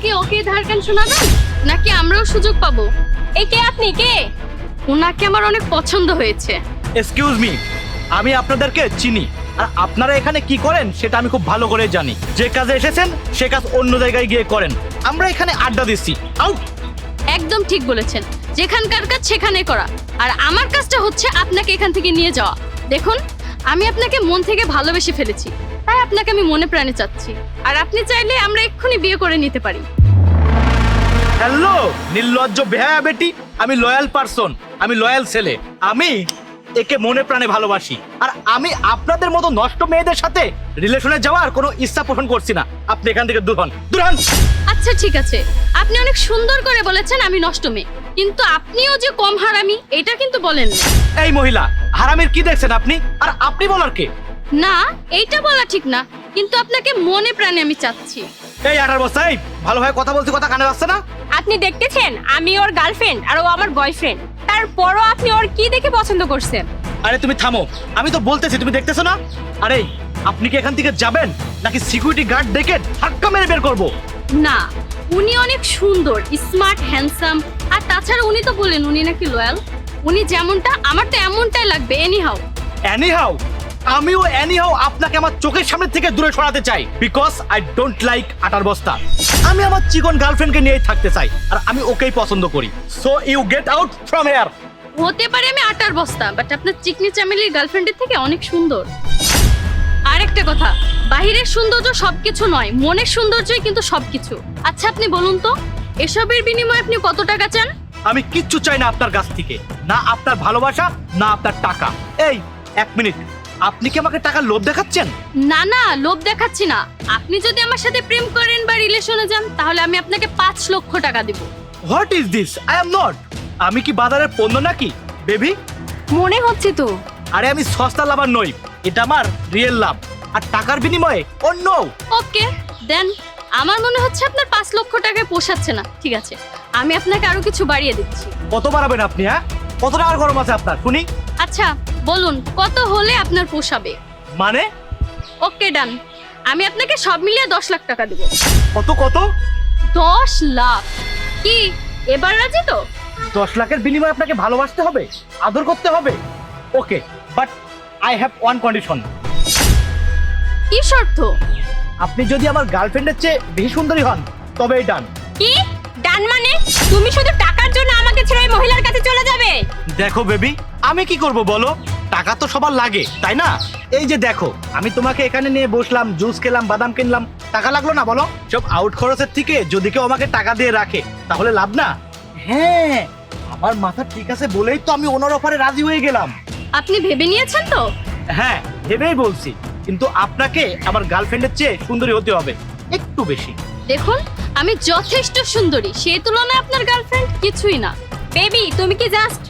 কি ওকে ধারকান শোনাবেন নাকি আমরাও সুযোগ পাবো? এই কে আপনি, কে? ওনাকে আমার অনেক পছন্দ হয়েছে। এক্সকিউজ মি, আমি আপনাদেরকে চিনি আর আপনারা এখানে কি করেন সেটা আমি খুব ভালো করে জানি। যে কাজে এসেছেন সে কাজ অন্য জায়গায় গিয়ে করেন। আমরা এখানে আড্ডা দিচ্ছি। আউট। একদম ঠিক বলেছেন, যেখানকার কাজ সেখানে করা, আর আমার কাজটা হচ্ছে আপনাকে এখান থেকে নিয়ে যাওয়া। দেখুন, আমি আপনাকে মন থেকে ভালোবেসে ফেলেছি, তাই আপনাকে আমি মনে প্রাণে চাচ্ছি, আর আপনি চাইলে আমরা এক্ষুনি বিয়ে করে নিতে পারি। হ্যালো নির্লজ্জ বেহায়া বেটি, আমি লয়াল পারসন, আমি লয়াল ছেলে। আমি একে মনে প্রাণে ভালোবাসি, আর আমি আপনাদের মতো নষ্ট মেয়েদের সাথে রিলেশনে যাওয়ার কোনো ইচ্ছা পোষণ করছি না। আপনি এখান থেকে দূর হন, দূর হন। আচ্ছা ঠিক আছে, আপনি অনেক সুন্দর করে বলেছেন আমি নষ্ট মেয়ে, কিন্তু আপনিও যে কম হারামি এটা কিন্তু বলেন না। এই মহিলা, হারামির কি দেখছেন আপনি? আর আপনি বলার কে? না, এইটা বলা ঠিক না, কিন্তু আপনাকে মনে প্রাণে আমি চাচ্ছি। এই 18 বস্তা, এই ভালোভাবে কথা বলছি, কথা কানে আসছে না? আপনি দেখতেছেন আমি ওর গার্লফ্রেন্ড আর ও আমার বয়ফ্রেন্ড, তারপরও আপনি ওর কি দেখে পছন্দ করছেন? আরে তুমি থামো, আমি তো বলতেছি, তুমি দেখতেছো না? আরে আপনি কি এখান থেকে যাবেন নাকি সিকিউরিটি গার্ড ডেকে ধাক্কা মেরে বের করবো? না, উনি অনেক সুন্দর, স্মার্ট, হ্যান্ডসাম, আর তাছাড়া উনি তো বলেন উনি নাকি লয়াল। উনি যেমনটা, আমার তো এমনটাই লাগবে। এনিহাউ এনিহাউ, আমিও এনিহাউ আপনাকে আমার চোখের সামনে থেকে দূরে সরাতে চাই, বিকজ আই ডোন্ট লাইক 18 বস্তা। আমি আমার চিকন গার্লফ্রেন্ডকে নিয়েই থাকতে চাই, আর আমি ওকেই পছন্দ করি। So you get out from here. হতে পারে আমি আটার বস্তা, বাট আপনার চিকনি চামেলির গার্লফ্রেন্ডের থেকে অনেক সুন্দর। আর একটা কথা, বাহিরের সৌন্দর্য সবকিছু নয়, মনের সৌন্দর্যই কিন্তু সবকিছু। আচ্ছা আপনি বলুন তো, এসবের বিনিময়ে আপনি কত টাকা চান? আমি কিচ্ছু চাই না আপনার কাছ থেকে, না আপনার ভালোবাসা, না আপনার টাকা। এই 1 মিনিট, আপনি কি আমাকে টাকার লোভ দেখাচ্ছেন? না না, লোভ দেখাচ্ছি না। আপনি যদি আমার সাথে প্রেম করেন বা রিলেশনে যান, তাহলে আমি আপনাকে 5 লক্ষ টাকা দিব। What is this? I am not. আমি কি বাজারের পণ্য নাকি বেবি? মনে হচ্ছে তো। আরে আমি সস্তা লাভার নই, এটা আমার রিয়েল লাভ, আর টাকার বিনিময়ে অন্য। ওকে দেন, আমার মনে হচ্ছে আপনার 5 লক্ষ টাকায় পোষাচ্ছে না। ঠিক আছে, আমি আপনাকে আরো কিছু বাড়িয়ে দিচ্ছি। কত বাড়াবেন আপনি? হ্যাঁ, কত টাকার গরম আছে আপনার শুনি? আচ্ছা বলুন, কত হলে আপনার পোষাবে? মানে? ওকে ডান, আমি আপনাকে সব মিলিয়ে 10 লাখ টাকা দেব। কত কত? 10 লাখ। কি এবার রাজি তো? 10 লাখের বিনিময়ে আপনাকে ভালোবাসতে হবে, আদর করতে হবে। Okay, but I have one condition. কি শর্ত? আপনি যদি আমার গার্লফ্রেন্ডের চেয়ে বেশি সুন্দরী হন তবেই ডান। কি ডান মানে? তুমি শুধু টাকার জন্য আমাকে ছেড়ে ওই মহিলার কাছে চলে যাবে? দেখো বেবি, আমি কি করব বলো? টাকা তো সবার লাগে, তাই না? এই যে দেখো, আমি তোমাকে এখানে নিয়ে বসলাম, জুস খেলাম, বাদাম কিনলাম, টাকা লাগলো না বলো? সব আউট খরচের থেকে যদি কেউ আমাকে টাকা দিয়ে রাখে তাহলে লাভ না? হ্যাঁ, আমার মাথা ঠিক আছে বলেই তো আমি ওনার অফারে রাজি হয়ে গেলাম। আপনি ভেবে নিয়েছেন তো? হ্যাঁ, ভেবেই বলছি, কিন্তু আপনাকে আমার গার্লফ্রেন্ডের চেয়ে সুন্দরী হতে হবে, একটু বেশি। দেখুন, আমি যথেষ্ট সুন্দরী, সেই তুলনায় আপনার গার্লফ্রেন্ড কিছুই না। বেবি, তুমি কি জাস্ট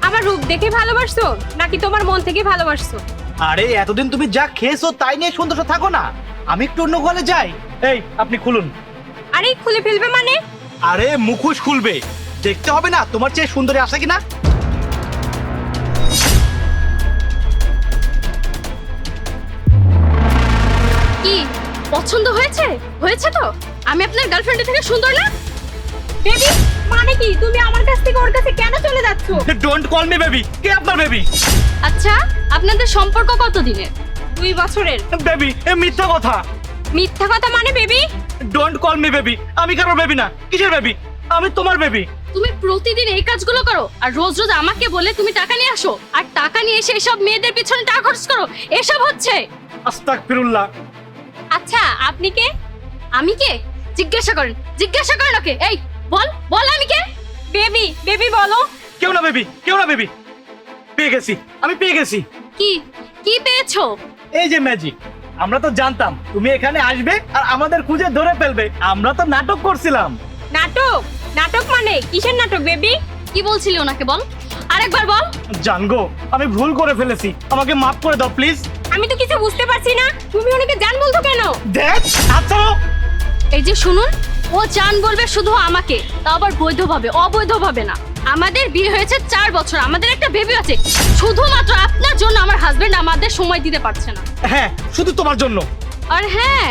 আমার রূপ দেখে ভালোবাসছো নাকি তোমার মন থেকে ভালোবাসছো? আরে এতদিন তুমি যা খেয়েছো তাই নিয়ে সন্তোষ থাকো না, আমি একটু অন্য ঘরে যাই। এই আপনি খুলুন। আরে খুলে ফেলবে মানে? আরে মুখোশ খুলবে, দেখতে হবে না তোমার চেয়ে সুন্দরী আছে কিনা। কি পছন্দ হয়েছে? হয়েছে তো? আমি আপনার গার্লফ্রেন্ডের থেকে সুন্দর না? বেবি, মানে কি তুমি আমার কাছ থেকে ওর কাছে কেন চলে যাচ্ছো? Don't call me baby. কে আপনার বেবি? আচ্ছা, আপনাদের সম্পর্ক কত দিনের? 2 বছরের। বেবি, এ মিথ্যা কথা। মিথ্যা কথা মানে baby? Don't call me baby. আমি কারোর বেবি না। কিসের বেবি? আমি তোমার বেবি। তুমি প্রতিদিন এই কাজগুলো করো আর রোজ রোজ আমাকে বলে তুমি টাকা নিয়ে আসো, আর টাকা নিয়ে এসে এসব মেয়েদের পিছনে টাকা খরচ করো, এসব হচ্ছে। আস্তাগফিরুল্লাহ। আচ্ছা আপনি কে? আমি কে? জিজ্ঞাসা করেন, জিজ্ঞাসা করেন ওকে। এই বল বল, আমি কে? বেবি, বেবি বলো। কেউ না বেবি, কেউ না বেবি। পেয়ে গেছি, আমি পেয়ে গেছি। কি কি পেয়েছো? এই যে ম্যাজিক। আমরা তো জানতাম তুমি এখানে আসবে আর আমাদের খুঁজে ধরে ফেলবে, আমরা তো নাটক করছিলাম। নাটক? নাটক মানে কিসের নাটক বেবি? কি বলছিলি ওনাকে বল, আরেকবার বল। জানগো, আমি ভুল করে ফেলেছি, আমাকে মাফ করে দাও প্লিজ। আমি তো কিছু বুঝতে পারছি না, তুমি ওনাকে জান বলছো কেন? দেখ আচ্ছা। এই যে শুনুন, ও জান বলবে শুধু আমাকে, তাও আবার বৈধভাবে, অবৈধভাবে না। আমাদের বিয়ে হয়েছে 4 বছর, আমাদের একটা বেবি আছে। শুধুমাত্র আপনার জন্য আমার হাজবেন্ড আমাদের সময় দিতে পারছে না। হ্যাঁ, শুধু তোমার জন্য। আর হ্যাঁ,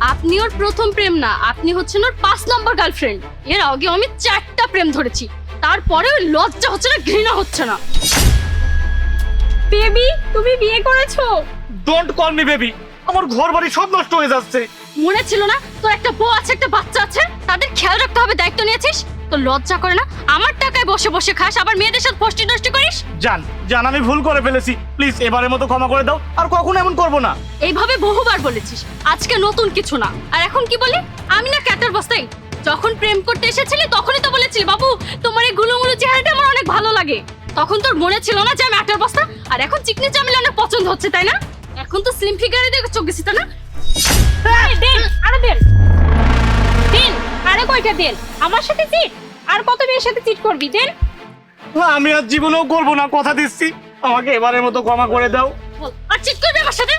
আপনি ওর প্রথম প্রেম না, আপনি হচ্ছেন ওর 5 নম্বর গার্লফ্রেন্ড। এর আগে আমি 4টা প্রেম ধরেছি, তারপরে ওই লজ্জা হচ্ছে না, ঘৃণা হচ্ছে না। বেবি তুমি বিয়ে করেছো? ডোন্ট কল মি বেবি, আমার ঘর বাড়ি সব নষ্ট হয়ে যাচ্ছে। মনে ছিল না তোর একটা বউ আছে, একটা বাচ্চা আছে, তাদের খেয়াল রাখতে হবে, দায়িত্ব নিয়েছিস? তো লজ্জা করে না? আমার টাকায় বসে বসে খাস, আবার মেয়েদের সাথে ফষ্টি নষ্টি করিস। জান আমি ভুল করে ফেলেছি, প্লিজ এবারের মতো ক্ষমা করে দাও, আর কখনো এমন করব না। এইভাবে বহুবার বলেছিস, আজকে নতুন কিছু না। আর এখন কি বলি? আমি না ক্যাটার বস্তাই। যখন প্রেম করতে এসেছিলি তখনই তো বলেছিলি, বাবু তোমার এই গুলুমুলু চেহারাটা আমার অনেক ভালো লাগে। তখন তোর মনে ছিল না যে আমি আটার বস্তা? আর এখন চিকনি চামেলি অনেক পছন্দ হচ্ছে, তাই না? এখন তো স্লিম ফিগারে দেখে চোখ গেছি, তাই না? এই, দেন আরো দেন, দেন আরো কয়টা দেন। আমার সাথে চিট? আর কত মেয়ের সাথে চিট করবি? দেন। আমি আর জীবনেও করবো না, কথা দিচ্ছি। আমাকে এবারের মতো ক্ষমা করে দাও। বল, আর চিট করবি আমার সাথে?